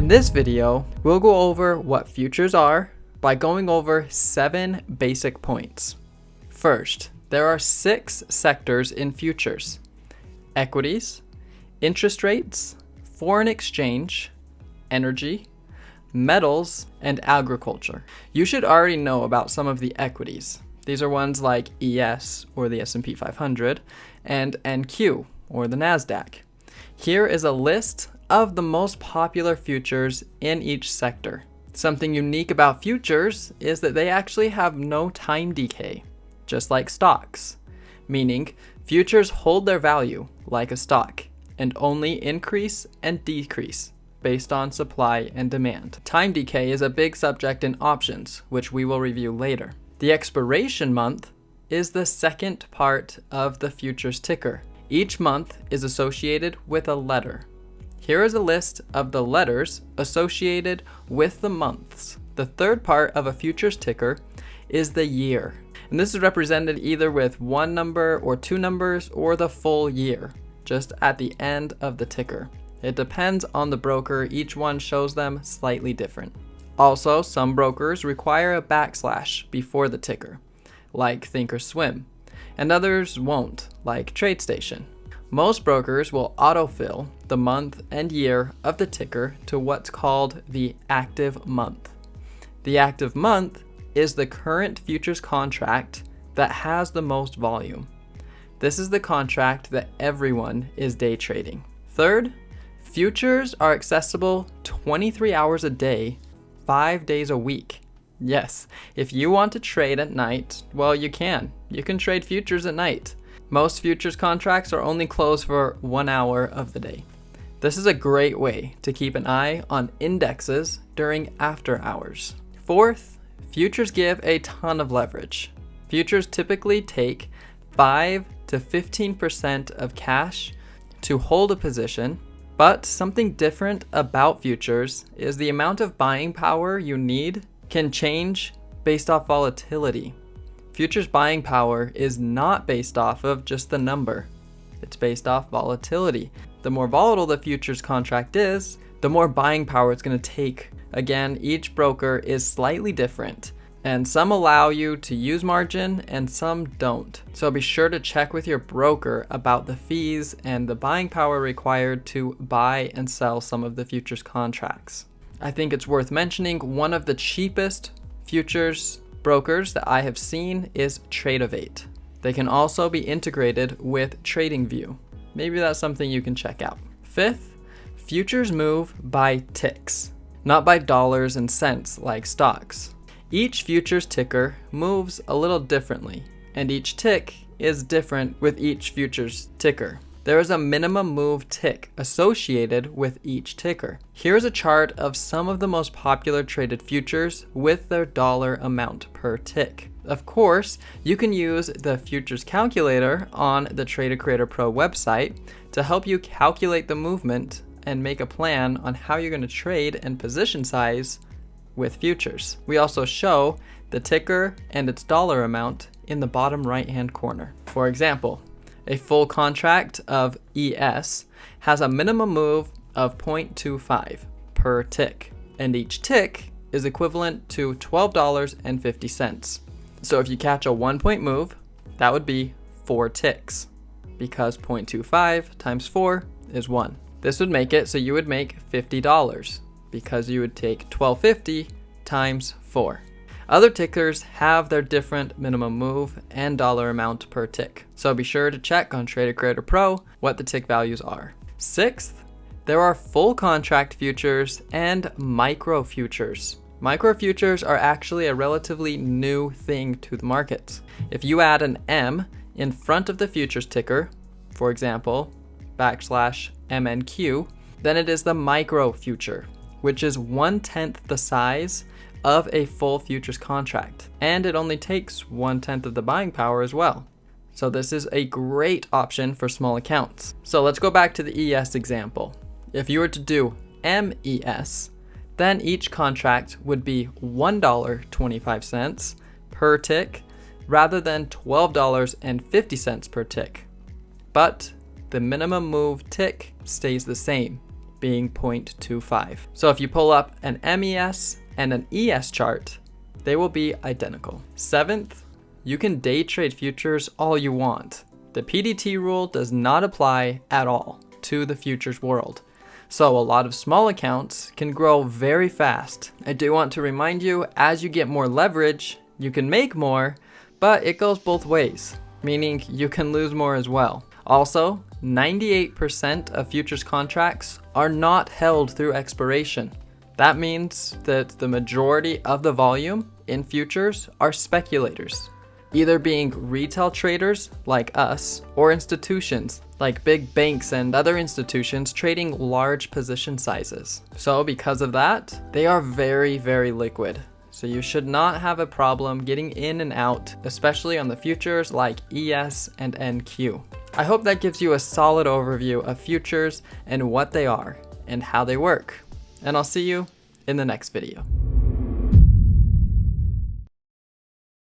In this video, we'll go over what futures are by going over 7 basic points. First, there are 6 sectors in futures: equities, interest rates, foreign exchange, energy, metals, and agriculture. You should already know about some of the equities. These are ones like ES, or the S&P 500, and NQ, or the NASDAQ. Here is a list of the most popular futures in each sector. Something unique about futures is that they actually have no time decay, just like stocks, meaning futures hold their value like a stock and only increase and decrease based on supply and demand. Time decay is a big subject in options, which we will review later. The expiration month is the second part of the futures ticker. Each month is associated with a letter. Here is a list of the letters associated with the months. The third part of a futures ticker is the year, and this is represented either with 1 number or 2 numbers or the full year, just at the end of the ticker. It depends on the broker. Each one shows them slightly different. Also, some brokers require a backslash before the ticker, like Thinkorswim, and others won't, like TradeStation. Most brokers will autofill the month and year of the ticker to what's called the active month. The active month is the current futures contract that has the most volume. This is the contract that everyone is day trading. Third, futures are accessible 23 hours a day, 5 days a week. Yes, if you want to trade at night, well, you can. You can trade futures at night. Most futures contracts are only closed for 1 hour of the day. This is a great way to keep an eye on indexes during after hours. Fourth, futures give a ton of leverage. Futures typically take 5 to 15% of cash to hold a position, but something different about futures is the amount of buying power you need can change based off volatility. Futures buying power is not based off of just the number. It's based off volatility. The more volatile the futures contract is, the more buying power it's going to take. Again, each broker is slightly different, and some allow you to use margin and some don't. So be sure to check with your broker about the fees and the buying power required to buy and sell some of the futures contracts. I think it's worth mentioning one of the cheapest futures brokers that I have seen is Tradovate. They can also be integrated with TradingView. Maybe that's something you can check out. Fifth, futures move by ticks, not by dollars and cents like stocks. Each futures ticker moves a little differently, and each tick is different with each futures ticker. There is a minimum move tick associated with each ticker. Here's a chart of some of the most popular traded futures with their dollar amount per tick. Of course, you can use the futures calculator on the Trader Creator Pro website to help you calculate the movement and make a plan on how you're going to trade and position size with futures. We also show the ticker and its dollar amount in the bottom right-hand corner. For example, a full contract of ES has a minimum move of 0.25 per tick, and each tick is equivalent to $12.50. So if you catch a 1-point move, that would be 4 ticks, because 0.25 times 4 is 1. This would make it so you would make $50, because you would take $12.50 times 4. Other tickers have their different minimum move and dollar amount per tick, so be sure to check on Trader Creator Pro what the tick values are. Sixth, there are full contract futures and micro futures. Micro futures are actually a relatively new thing to the markets. If you add an M in front of the futures ticker, for example, \MNQ, then it is the micro future, which is 1/10 the size of a full futures contract, and it only takes 1/10 of the buying power as well. So this is a great option for small accounts. So let's go back to the ES example. If you were to do MES, then each contract would be $1.25 per tick rather than $12.50 per tick. But the minimum move tick stays the same. being 0.25. So if you pull up an MES and an ES chart, they will be identical. Seventh, you can day trade futures all you want. The PDT rule does not apply at all to the futures world. So a lot of small accounts can grow very fast. I do want to remind you, as you get more leverage, you can make more, but it goes both ways, meaning you can lose more as well. Also, 98% of futures contracts are not held through expiration. That means that the majority of the volume in futures are speculators, either being retail traders like us or institutions like big banks and other institutions trading large position sizes. So because of that, they are very, very liquid. So you should not have a problem getting in and out, especially on the futures like ES and NQ. I hope that gives you a solid overview of futures and what they are and how they work. And I'll see you in the next video.